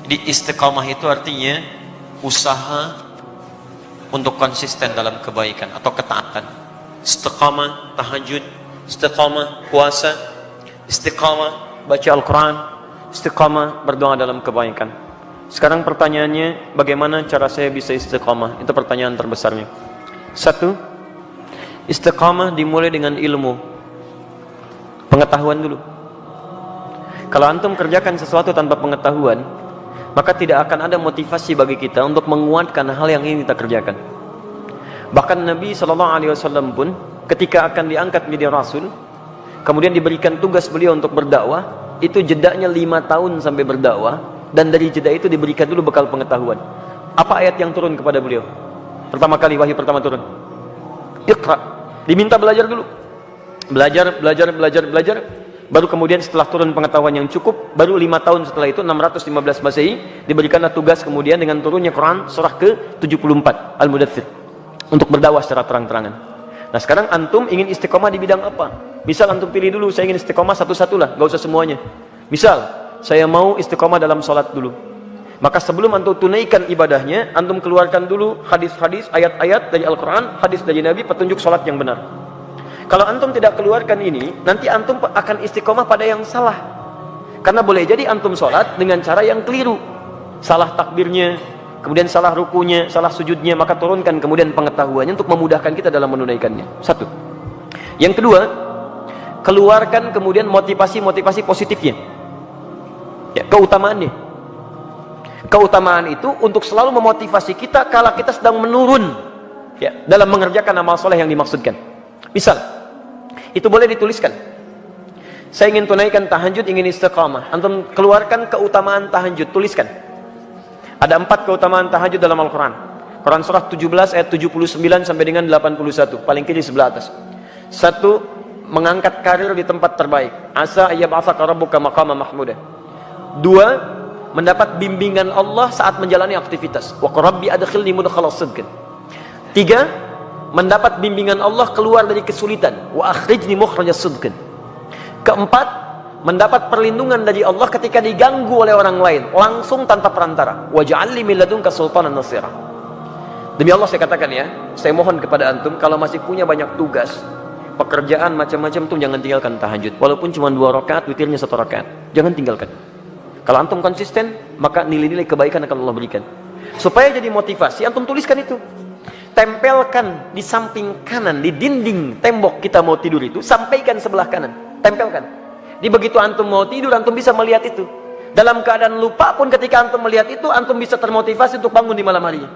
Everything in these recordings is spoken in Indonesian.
Jadi istiqamah itu artinya usaha untuk konsisten dalam kebaikan atau ketaatan. Istiqamah tahajud, istiqamah puasa, istiqamah baca Al-Quran, istiqamah berdoa dalam kebaikan. Sekarang pertanyaannya, bagaimana cara saya bisa istiqamah? Itu pertanyaan terbesarnya. Satu, istiqamah dimulai dengan ilmu, pengetahuan dulu. Kalau antum kerjakan sesuatu tanpa pengetahuan, maka tidak akan ada motivasi bagi kita untuk menguatkan hal yang ingin kita kerjakan. Bahkan Nabi SAW pun ketika akan diangkat menjadi Rasul, kemudian diberikan tugas beliau untuk berdakwah, itu jedanya 5 tahun sampai berdakwah, dan dari jeda itu diberikan dulu bekal pengetahuan. Apa ayat yang turun kepada beliau? Pertama kali wahyu pertama turun, Iqra. Diminta belajar dulu, belajar, baru kemudian setelah turun pengetahuan yang cukup, baru 5 tahun setelah itu 615 Masehi diberikanlah tugas kemudian dengan turunnya Quran surah ke-74 Al-Mudaththir untuk berdakwah secara terang-terangan. Nah sekarang antum ingin istiqomah di bidang apa? Misal antum pilih dulu, saya ingin istiqomah satu-satulah, gak usah semuanya. Misal saya mau istiqomah dalam sholat dulu, maka sebelum antum tunaikan ibadahnya, antum keluarkan dulu hadis-hadis, ayat-ayat dari Al-Quran, hadis dari Nabi, petunjuk sholat yang benar. Kalau antum tidak keluarkan ini, nanti antum akan istiqomah pada yang salah. Karena boleh jadi antum sholat dengan cara yang keliru, salah takbirnya, kemudian salah rukunya, salah sujudnya, maka turunkan kemudian pengetahuannya untuk memudahkan kita dalam menunaikannya. Satu. Yang kedua, keluarkan kemudian motivasi-motivasi positifnya, ya, keutamaannya. Keutamaan itu untuk selalu memotivasi kita kala kita sedang menurun, ya, dalam mengerjakan amal soleh yang dimaksudkan. Misal, itu boleh dituliskan. Saya ingin tunaikan tahajud, ingin istiqamah. Antum keluarkan keutamaan tahajud, tuliskan. Ada 4 keutamaan tahajud dalam Al-Quran. Quran surah 17 ayat 79 sampai dengan 81, paling kiri sebelah atas. 1, mengangkat karir di tempat terbaik. Asa ayyab'atsaka rabbuka maqaman mahmuda. 2, mendapat bimbingan Allah saat menjalani aktivitas. Wa qur rabbi adkhilni mudkhala sidqin. 3, mendapat bimbingan Allah keluar dari kesulitan. Wa akhrijni mukhraja sidqin. 4, mendapat perlindungan dari Allah ketika diganggu oleh orang lain, langsung tanpa perantara. Waj'alni min ladunka sultanan nasira. Demi Allah saya katakan ya, saya mohon kepada antum, kalau masih punya banyak tugas, pekerjaan macam-macam tuh, jangan tinggalkan tahajud. Walaupun cuma 2 rakaat, witirnya 1 rakaat, jangan tinggalkan. Kalau antum konsisten, maka nilai-nilai kebaikan akan Allah berikan. Supaya jadi motivasi, antum tuliskan itu, tempelkan di samping kanan, di dinding tembok kita mau tidur itu, sampaikan sebelah kanan, tempelkan. Di begitu antum mau tidur, antum bisa melihat itu. Dalam keadaan lupa pun ketika antum melihat itu, antum bisa termotivasi untuk bangun di malam harinya.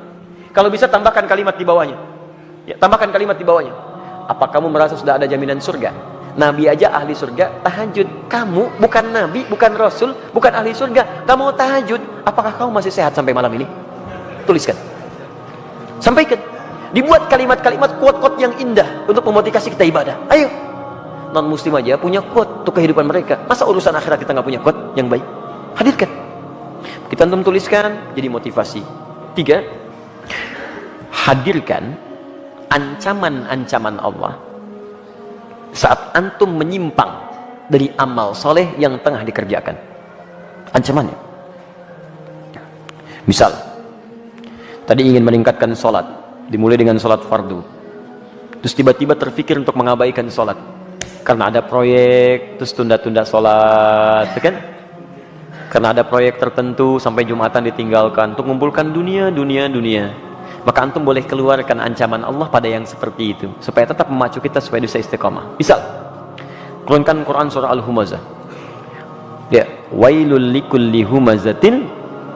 Kalau bisa tambahkan kalimat di bawahnya, ya, tambahkan kalimat di bawahnya. Apa kamu merasa sudah ada jaminan surga? Nabi aja ahli surga tahajud, kamu bukan nabi, bukan rasul, bukan ahli surga, kamu tahajud, apakah kamu masih sehat sampai malam ini? Tuliskan, sampaikan. Dibuat kalimat-kalimat, quote-quote yang indah untuk memotivasi kita ibadah. Ayo, non muslim aja punya quote untuk kehidupan mereka, masa urusan akhirat kita nggak punya quote yang baik? Hadirkan, kita antum tuliskan, jadi motivasi. 3, hadirkan ancaman-ancaman Allah saat antum menyimpang dari amal soleh yang tengah dikerjakan. Ancamannya, misal tadi ingin meningkatkan sholat, dimulai dengan sholat fardu, terus tiba-tiba terfikir untuk mengabaikan sholat karena ada proyek, terus tunda-tunda sholat, kan? Karena ada proyek tertentu sampai Jumatan ditinggalkan untuk mengumpulkan dunia. Maka antum boleh keluarkan ancaman Allah pada yang seperti itu, supaya tetap memacu kita supaya bisa istiqamah. Misal, keluarkan Quran surah Al-Humazah, ya, wailul likulli humazatin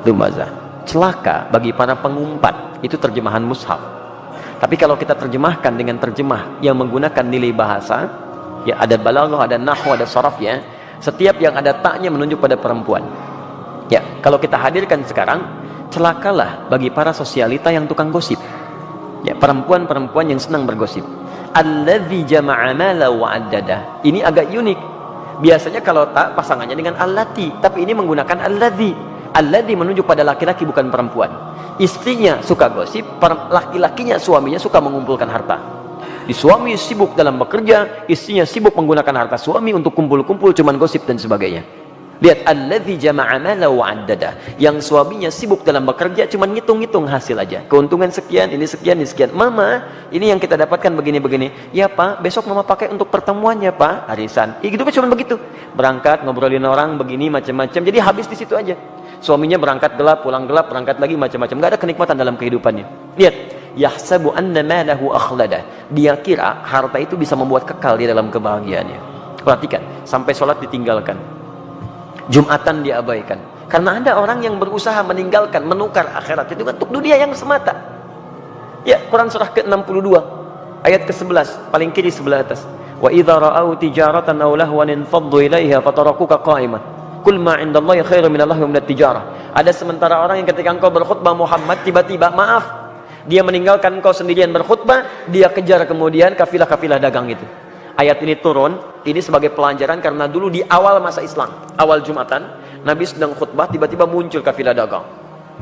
lumazah, celaka bagi para pengumpat. Itu terjemahan mushaf. Tapi kalau kita terjemahkan dengan terjemah yang menggunakan nilai bahasa, ya, ada balaghah, ada nahwu, ada sharaf, ya. Setiap yang ada taknya menunjuk pada perempuan. Ya, kalau kita hadirkan sekarang, celakalah bagi para sosialita yang tukang gosip. Ya, perempuan-perempuan yang senang bergosip. Alladzi jama'a mala wa 'addada. Ini agak unik. Biasanya kalau tak pasangannya dengan allati, tapi ini menggunakan alladzi. Alladzi menunjuk pada laki-laki bukan perempuan. Istrinya suka gosip, laki-lakinya, suaminya suka mengumpulkan harta. Di suami sibuk dalam bekerja, istrinya sibuk menggunakan harta suami untuk kumpul-kumpul, cuman gosip dan sebagainya. Lihat, alladzi jama'a mala wa 'addada, yang suaminya sibuk dalam bekerja cuma ngitung-ngitung hasil aja. Keuntungan sekian, ini sekian, ini sekian. Mama, ini yang kita dapatkan begini-begini. Ya Pak, besok Mama pakai untuk pertemuannya Pak, arisan. Gitu kan cuma begitu. Berangkat ngobrolin orang begini macam-macam. Jadi habis di situ aja. Suaminya berangkat gelap, pulang gelap, berangkat lagi macam-macam. Enggak ada kenikmatan dalam kehidupannya. Lihat, yahsabu anna malahu akhlada. Dia kira harta itu bisa membuat kekal di dalam kebahagiaannya. Perhatikan, sampai sholat ditinggalkan. Jumatan diabaikan. Karena ada orang yang berusaha meninggalkan, menukar akhirat itu untuk dunia yang semata. Ya, Quran surah ke-62 ayat ke-11, paling kiri sebelah atas. Wa idza ra'au tijaratan aw lahwan infaddu ilaiha fatarakuka qa'iman. Qul ma 'indallahi khairum minallahi wa minat tijarah. Ada sementara orang yang ketika engkau berkhutbah Muhammad, tiba-tiba maaf, dia meninggalkan engkau sendirian berkhutbah, dia kejar kemudian kafilah-kafilah dagang itu. Ayat ini turun, ini sebagai pelajaran karena dulu di awal masa Islam, awal Jumatan, Nabi sedang khutbah, tiba-tiba muncul kafilah dagang.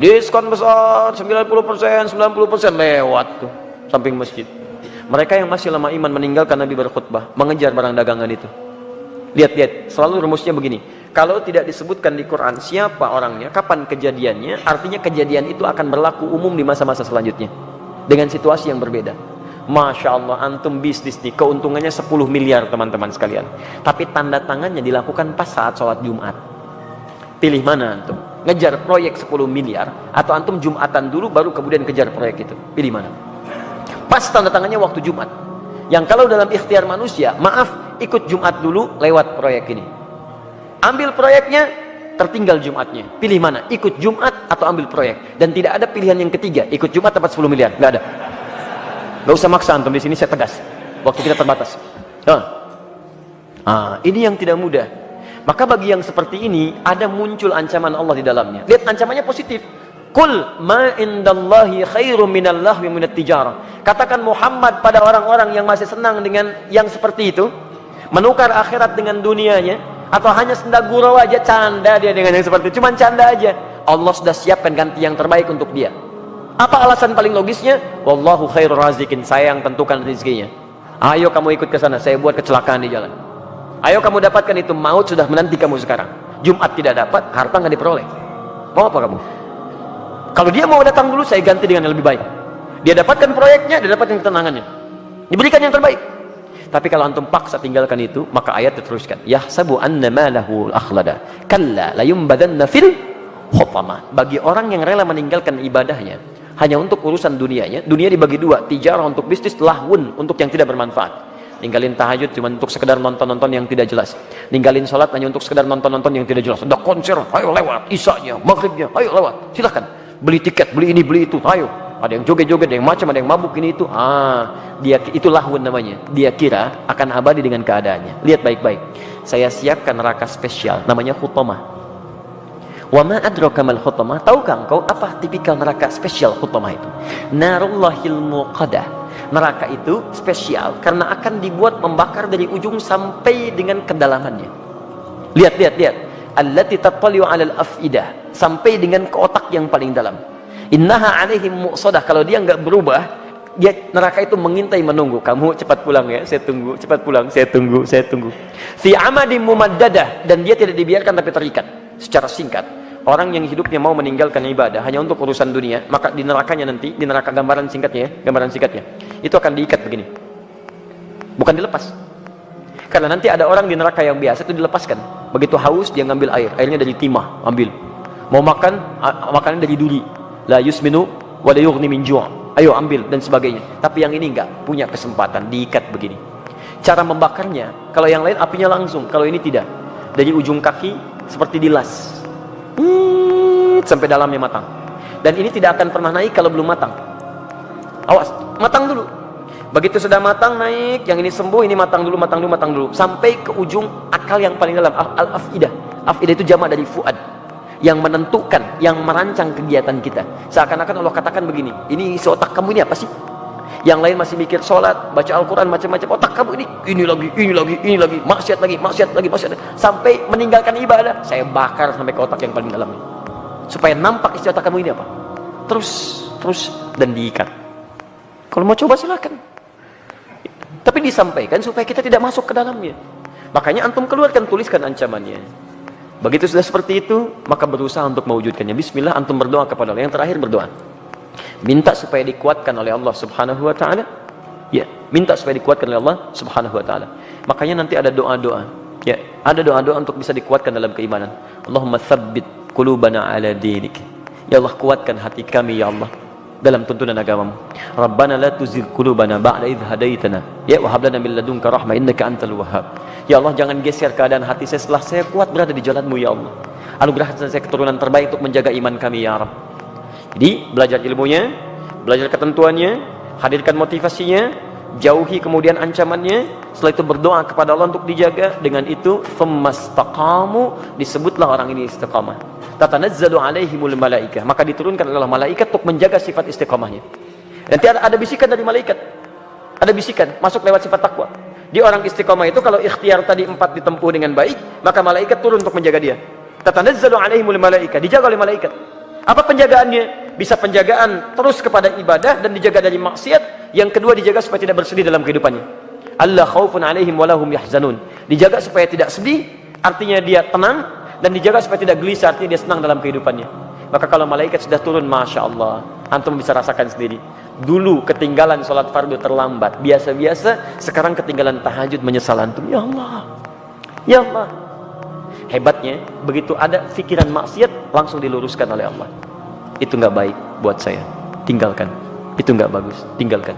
Diskon besar, 90%, 90% lewat tuh, samping masjid. Mereka yang masih lama iman meninggalkan Nabi berkhutbah, mengejar barang dagangan itu. Lihat-lihat, selalu rumusnya begini. Kalau tidak disebutkan di Quran siapa orangnya, kapan kejadiannya, artinya kejadian itu akan berlaku umum di masa-masa selanjutnya. Dengan situasi yang berbeda. Masya Allah, antum bisnis nih, keuntungannya 10 miliar teman-teman sekalian. Tapi tanda tangannya dilakukan pas saat sholat Jumat. Pilih mana antum? Ngejar proyek 10 miliar, atau antum Jumatan dulu baru kemudian kejar proyek itu? Pilih mana? Pas tanda tangannya waktu Jumat. Yang kalau dalam ikhtiar manusia, maaf, ikut Jumat dulu, lewat proyek ini. Ambil proyeknya, tertinggal Jumatnya. Pilih mana? Ikut Jumat atau ambil proyek? Dan tidak ada pilihan yang ketiga, ikut Jumat dapat 10 miliar. Nggak ada. Gak usah maksa antum, di sini saya tegas. Waktu kita terbatas. Ini yang tidak mudah. Maka bagi yang seperti ini ada muncul ancaman Allah di dalamnya. Lihat ancamannya positif. Qul ma indallahi khairum minallah wa minat tijarah. Katakan Muhammad pada orang-orang yang masih senang dengan yang seperti itu, menukar akhirat dengan dunianya, atau hanya senda gurau aja, canda dia dengan yang seperti itu, cuman canda aja. Allah sudah siapkan ganti yang terbaik untuk dia. Apa alasan paling logisnya? Wallahu khairur razikin, saya yang tentukan rezekinya. Ayo kamu ikut ke sana, saya buat kecelakaan di jalan. Ayo kamu dapatkan itu, maut sudah menanti kamu sekarang. Jumat tidak dapat, harta nggak diperoleh. Mau apa kamu? Kalau dia mau datang dulu, saya ganti dengan yang lebih baik. Dia dapatkan proyeknya, dia dapatkan ketenangannya. Diberikan yang terbaik. Tapi kalau antum paksa tinggalkan itu, maka ayat diteruskan. Yahsabu anna malahu akhlada. Kalla layumbadanna fil hutama. Bagi orang yang rela meninggalkan ibadahnya hanya untuk urusan dunianya, dunia dibagi dua, tijarah untuk bisnis, lahwun untuk yang tidak bermanfaat. Ninggalin tahajud cuma untuk sekedar nonton-nonton yang tidak jelas. Ninggalin sholat hanya untuk sekedar nonton-nonton yang tidak jelas. Ada konser, ayo lewat. Isanya, maghribnya, ayo lewat. Silahkan. Beli tiket, beli ini, beli itu, ayo. Ada yang joget-joget, ada yang macam, ada yang mabuk ini itu. Dia itu lahwun namanya. Dia kira akan abadi dengan keadaannya. Lihat baik-baik. Saya siapkan neraka spesial, namanya Hutamah. Wa ma adraka mal hutamah? Tahukah engkau apa tipikal neraka spesial Hutamah itu? Narullahil muqadah. Neraka itu spesial karena akan dibuat membakar dari ujung sampai dengan kedalamannya. Lihat. Allati tattali'u 'alal afidah, sampai dengan ke otak yang paling dalam. Innaha 'alaihim muqsadah. Kalau dia enggak berubah, dia neraka itu mengintai menunggu. Kamu cepat pulang ya, saya tunggu. Cepat pulang, saya tunggu. Fi amadim mumaddadah, dan dia tidak dibiarkan tapi terikat secara singkat. Orang yang hidupnya mau meninggalkan ibadah hanya untuk urusan dunia, maka di nerakanya nanti, di neraka gambaran singkatnya, itu akan diikat begini. Bukan dilepas. Karena nanti ada orang di neraka yang biasa itu dilepaskan. Begitu haus dia ngambil air, airnya dari timah, ambil. Mau makan, makanan dari duri. La yusminu wa la yughni min ju'. Ayo ambil dan sebagainya. Tapi yang ini enggak punya kesempatan, diikat begini. Cara membakarnya, kalau yang lain apinya langsung, kalau ini tidak. Dari ujung kaki seperti dilas. Sampai dalamnya matang. Dan ini tidak akan pernah naik kalau belum matang. Awas, matang dulu. Begitu sudah matang naik, yang ini sembuh, ini matang dulu, sampai ke ujung akal yang paling dalam, al-afidah. Afidah itu jamak dari fuad, yang menentukan, yang merancang kegiatan kita. Seakan-akan Allah katakan begini, ini isi otak kamu ini apa sih? Yang lain masih mikir sholat, baca Al-Quran, macam-macam. Otak kamu ini lagi, maksiat lagi. Sampai meninggalkan ibadah, saya bakar sampai ke otak yang paling dalam. Supaya nampak isi otak kamu ini apa. Terus, dan diikat. Kalau mau coba silakan. Tapi disampaikan supaya kita tidak masuk ke dalamnya. Makanya antum keluarkan, tuliskan ancamannya. Begitu sudah seperti itu, maka berusaha untuk mewujudkannya. Bismillah, antum berdoa kepada Allah. Yang terakhir berdoa, minta supaya dikuatkan oleh Allah Subhanahu wa taala. Ya, minta supaya dikuatkan oleh Allah Subhanahu wa taala. Makanya nanti ada doa-doa. Ya, ada doa-doa untuk bisa dikuatkan dalam keimanan. Allahumma tsabbit qulubana ala dinik. Ya Allah, kuatkan hati kami ya Allah dalam tuntunan agamamu. Rabbana la tuzigh qulubana ba'da idh hadaitana. Ya wa hab lana min ladunka rahmah innaka antal wahhab. Ya Allah, jangan geser keadaan hati saya setelah saya kuat berada di jalan-Mu ya Allah. Anugerahkan saya keturunan terbaik untuk menjaga iman kami ya Rabb. Jadi belajar ilmunya, belajar ketentuannya, hadirkan motivasinya, jauhi kemudian ancamannya. Setelah itu berdoa kepada Allah untuk dijaga. Dengan itu fammastaqamu, disebutlah orang ini istiqamah. Tatanazzalu alaihimul malaikah, maka diturunkan oleh malaikat untuk menjaga sifat istiqamahnya. Nanti ada bisikan dari malaikat, ada bisikan masuk lewat sifat takwa. Di orang istiqamah itu kalau ikhtiar tadi 4 ditempuh dengan baik, maka malaikat turun untuk menjaga dia. Tatanazzalu alaihimul malaikah, dijaga oleh malaikat. Apa penjagaannya? Bisa penjagaan terus kepada ibadah dan dijaga dari maksiat. Yang kedua, dijaga supaya tidak bersedih dalam kehidupannya. Allah khaufun alaihim walahum yahzanun. Dijaga supaya tidak sedih, artinya dia tenang, dan dijaga supaya tidak gelisah, artinya dia senang dalam kehidupannya. Maka kalau malaikat sudah turun, Masya Allah, antum bisa rasakan sendiri. Dulu ketinggalan sholat fardu terlambat, biasa-biasa, sekarang ketinggalan tahajud menyesal antum. Ya Allah, ya Allah. Hebatnya, begitu ada pikiran maksiat, langsung diluruskan oleh Allah. Itu nggak baik buat saya, tinggalkan. Itu nggak bagus, tinggalkan.